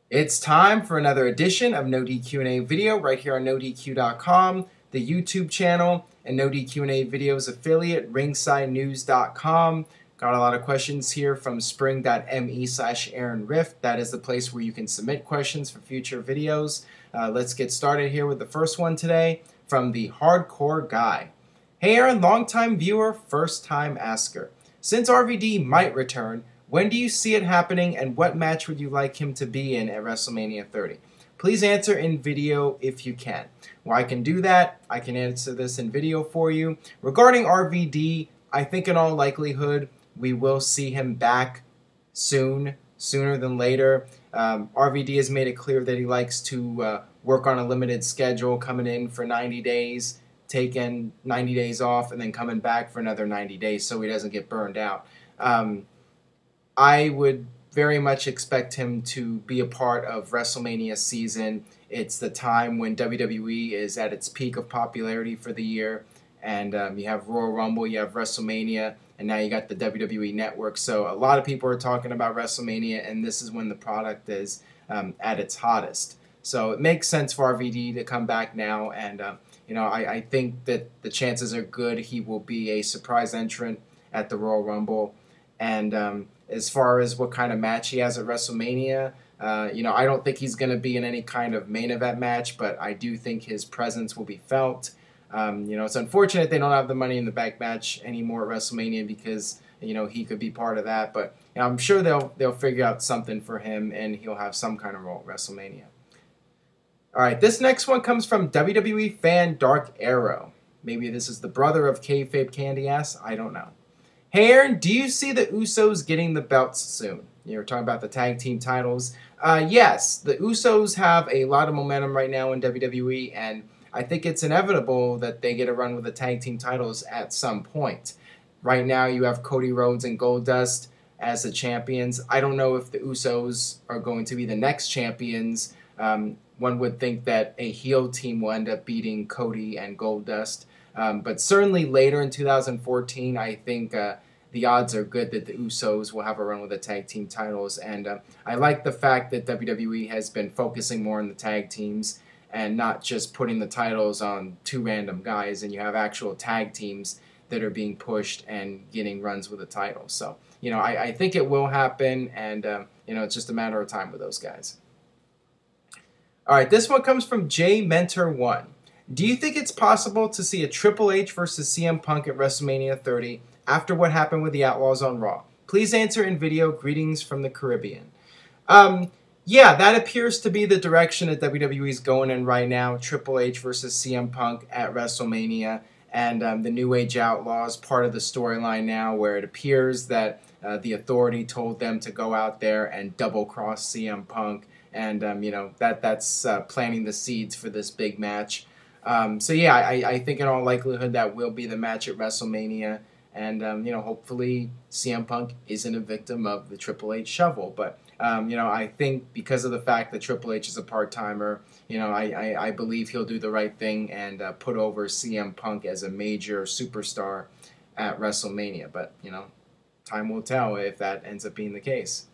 It's time for another edition of NoDQ&A video right here on NoDQ.com, the YouTube channel, and NoDQ&A videos affiliate, ringsidenews.com. Got a lot of questions here from spring.me/Aaron Rift. That is the place where you can submit questions for future videos. Let's get started here with the first one today from the Hardcore Guy. Hey Aaron, longtime viewer, first time asker. Since RVD might return, when do you see it happening, and what match would you like him to be in at WrestleMania 30? Please answer in video if you can. Well, I can do that. I can answer this in video for you. Regarding RVD, I think in all likelihood we will see him back soon, sooner than later. RVD has made it clear that he likes to work on a limited schedule, coming in for 90 days, taking 90 days off, and then coming back for another 90 days so he doesn't get burned out. I would very much expect him to be a part of WrestleMania season. It's the time when WWE is at its peak of popularity for the year, and you have Royal Rumble, you have WrestleMania, and now you got the WWE Network. So a lot of people are talking about WrestleMania, and this is when the product is at its hottest. So it makes sense for RVD to come back now, and I think that the chances are good he will be a surprise entrant at the Royal Rumble. And as far as what kind of match he has at WrestleMania, I don't think he's going to be in any kind of main event match, but I do think his presence will be felt. It's unfortunate they don't have the Money in the Bank match anymore at WrestleMania because, he could be part of that. But I'm sure they'll figure out something for him, and he'll have some kind of role at WrestleMania. All right, this next one comes from WWE fan Dark Arrow. Maybe this is the brother of Kayfabe Candy Ass. I don't know. Hey Aaron, do you see the Usos getting the belts soon? You were talking about the tag team titles. Yes, the Usos have a lot of momentum right now in WWE, and I think it's inevitable that they get a run with the tag team titles at some point. Right now you have Cody Rhodes and Goldust as the champions. I don't know if the Usos are going to be the next champions. One would think that a heel team will end up beating Cody and Goldust. But certainly later in 2014, I think the odds are good that the Usos will have a run with the tag team titles. And I like the fact that WWE has been focusing more on the tag teams and not just putting the titles on two random guys. And you have actual tag teams that are being pushed and getting runs with the titles. So, I think it will happen. And, it's just a matter of time with those guys. All right, this one comes from J Mentor 1. Do you think it's possible to see a Triple H versus CM Punk at WrestleMania 30 after what happened with the Outlaws on Raw? Please answer in video. Greetings from the Caribbean. Yeah, that appears to be the direction that WWE is going in right now. Triple H versus CM Punk at WrestleMania, and the New Age Outlaws, part of the storyline now, where it appears that the Authority told them to go out there and double-cross CM Punk, and that's planting the seeds for this big match. So yeah, I think in all likelihood that will be the match at WrestleMania, and hopefully CM Punk isn't a victim of the Triple H shovel. But I think because of the fact that Triple H is a part-timer, I believe he'll do the right thing and put over CM Punk as a major superstar at WrestleMania. But time will tell if that ends up being the case.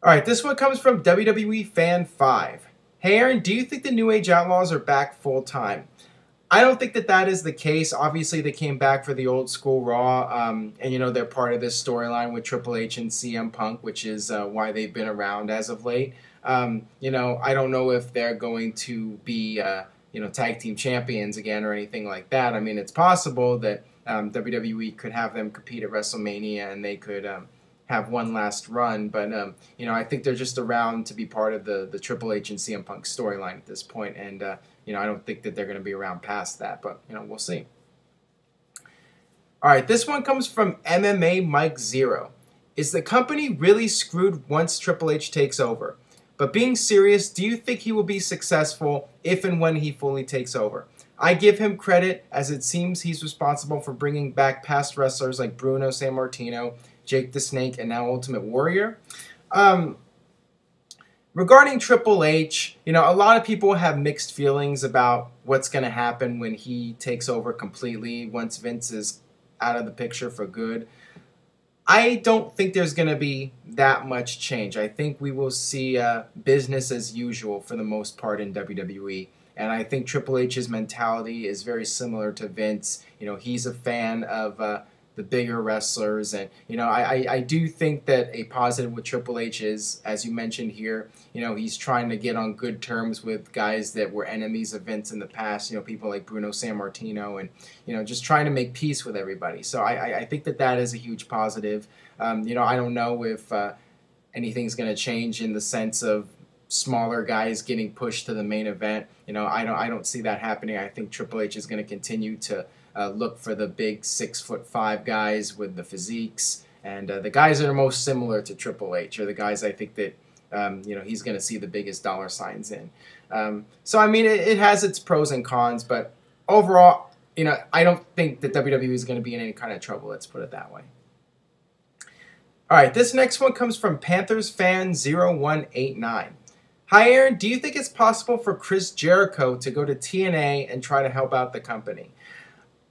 All right, this one comes from WWE Fan 5. Hey Aaron, do you think the New Age Outlaws are back full-time? I don't think that is the case. Obviously, they came back for the old school Raw, and they're part of this storyline with Triple H and CM Punk, which is why they've been around as of late. I don't know if they're going to be, tag team champions again or anything like that. I mean, it's possible that WWE could have them compete at WrestleMania and they could have one last run, but I think they're just around to be part of the Triple H and CM Punk storyline at this point, and I don't think that they're going to be around past that, but we'll see. All right, this one comes from MMA Mike Zero. Is the company really screwed once Triple H takes over? But being serious, do you think he will be successful if and when he fully takes over? I give him credit, as it seems he's responsible for bringing back past wrestlers like Bruno Sammartino, Jake the Snake, and now Ultimate Warrior. Regarding Triple H, a lot of people have mixed feelings about what's going to happen when he takes over completely once Vince is out of the picture for good. I don't think there's going to be that much change. I think we will see business as usual for the most part in WWE. And I think Triple H's mentality is very similar to Vince. You know, he's a fan of the bigger wrestlers. And, you know, I do think that a positive with Triple H is, as you mentioned here, you know, he's trying to get on good terms with guys that were enemies of Vince in the past, you know, people like Bruno Sammartino, and, you know, just trying to make peace with everybody. So I think that that is a huge positive. You know, I don't know if anything's going to change in the sense of smaller guys getting pushed to the main event. You know, I don't see that happening. I think Triple H is going to continue to look for the big 6'5" guys with the physiques, and the guys that are most similar to Triple H are the guys I think that you know, he's going to see the biggest dollar signs in. So I mean, it has its pros and cons, but overall, you know, I don't think that WWE is going to be in any kind of trouble. Let's put it that way. All right, this next one comes from Panthers fan 0189. Hi, Aaron. Do you think it's possible for Chris Jericho to go to TNA and try to help out the company?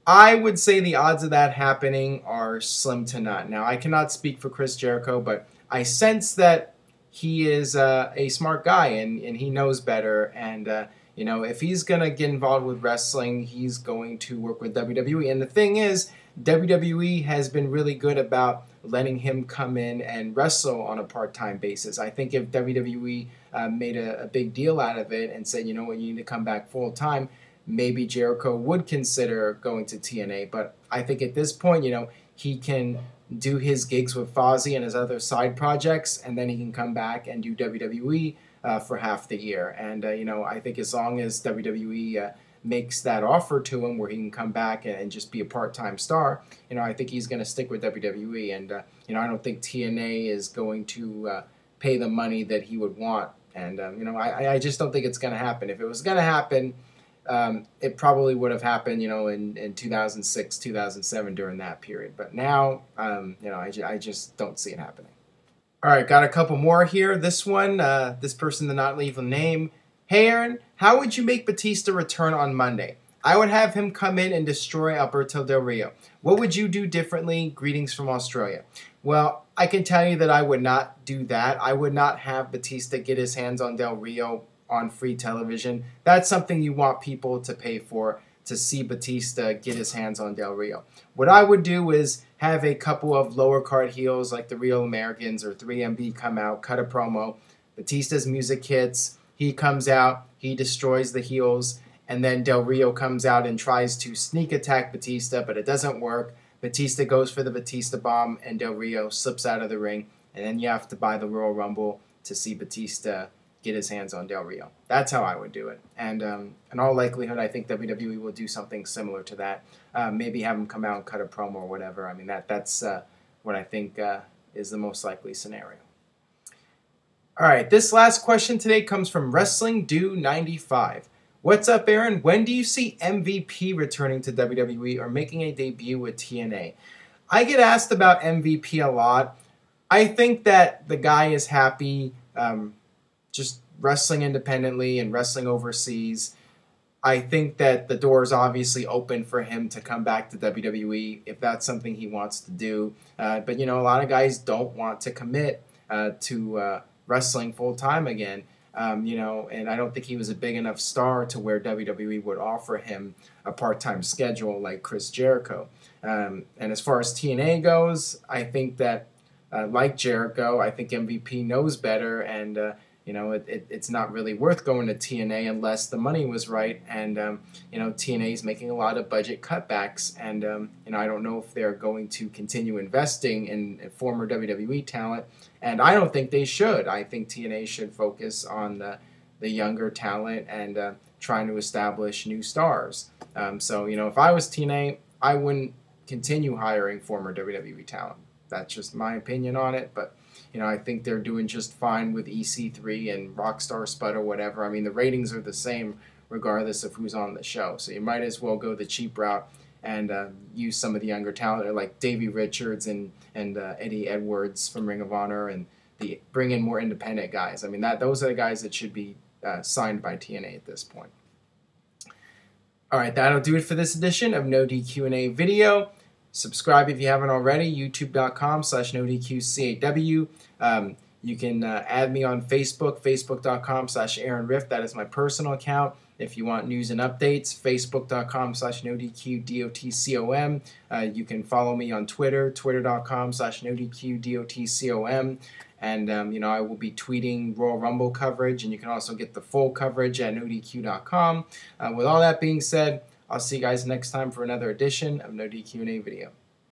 I would say the odds of that happening are slim to none. Now, I cannot speak for Chris Jericho, but I sense that he is a smart guy and he knows better. And, you know, if he's going to get involved with wrestling, he's going to work with WWE. And the thing is, WWE has been really good about letting him come in and wrestle on a part-time basis. I think if WWE made a big deal out of it and said, you know what, you need to come back full-time, maybe Jericho would consider going to TNA. But I think at this point, you know, he can do his gigs with Fozzy and his other side projects, and then he can come back and do WWE for half the year. And, you know, I think as long as WWE makes that offer to him where he can come back and just be a part-time star, you know, I think he's going to stick with WWE. And, you know, I don't think TNA is going to pay the money that he would want. And, you know, I just don't think it's going to happen. If it was going to happen, it probably would have happened, you know, in 2006, 2007 during that period. But now, you know, I just don't see it happening. All right, got a couple more here. This one, this person did not leave a name. Hey, Aaron, how would you make Batista return on Monday? I would have him come in and destroy Alberto Del Rio. What would you do differently? Greetings from Australia. Well, I can tell you that I would not do that. I would not have Batista get his hands on Del Rio on free television. That's something you want people to pay for, to see Batista get his hands on Del Rio. What I would do is have a couple of lower card heels like the Real Americans or 3MB come out, cut a promo. Batista's music hits. He comes out, he destroys the heels, and then Del Rio comes out and tries to sneak attack Batista, but it doesn't work. Batista goes for the Batista bomb, and Del Rio slips out of the ring, and then you have to buy the Royal Rumble to see Batista get his hands on Del Rio. That's how I would do it. And in all likelihood, I think WWE will do something similar to that. Maybe have him come out and cut a promo or whatever. I mean, that's what I think is the most likely scenario. All right, this last question today comes from Wrestling Do 95. What's up, Aaron? When do you see MVP returning to WWE or making a debut with TNA? I get asked about MVP a lot. I think that the guy is happy just wrestling independently and wrestling overseas. I think that the door is obviously open for him to come back to WWE if that's something he wants to do. But, you know, a lot of guys don't want to commit to wrestling full-time again. You know, and I don't think he was a big enough star to where WWE would offer him a part-time schedule like Chris Jericho. And as far as TNA goes, I think that, like Jericho, I think MVP knows better, and you know, it's not really worth going to TNA unless the money was right. And, you know, TNA is making a lot of budget cutbacks. And, you know, I don't know if they're going to continue investing in former WWE talent. And I don't think they should. I think TNA should focus on the younger talent and trying to establish new stars. So, you know, if I was TNA, I wouldn't continue hiring former WWE talent. That's just my opinion on it. But, you know, I think they're doing just fine with EC3 and Rockstar Spud or whatever. I mean, the ratings are the same regardless of who's on the show. So you might as well go the cheap route and use some of the younger talent like Davey Richards and Eddie Edwards from Ring of Honor, and bring in more independent guys. I mean, those are the guys that should be signed by TNA at this point. All right, that'll do it for this edition of No DQ&A video. Subscribe if you haven't already, youtube.com/NoDQCAW. You can add me on Facebook, facebook.com/AaronRiff. That is my personal account. If you want news and updates, facebook.com/NoDQDOTCOM. You can follow me on Twitter, twitter.com/NoDQDOTCOM. And, I will be tweeting Royal Rumble coverage, and you can also get the full coverage at NoDQ.com. With all that being said, I'll see you guys next time for another edition of NoDQ&A video.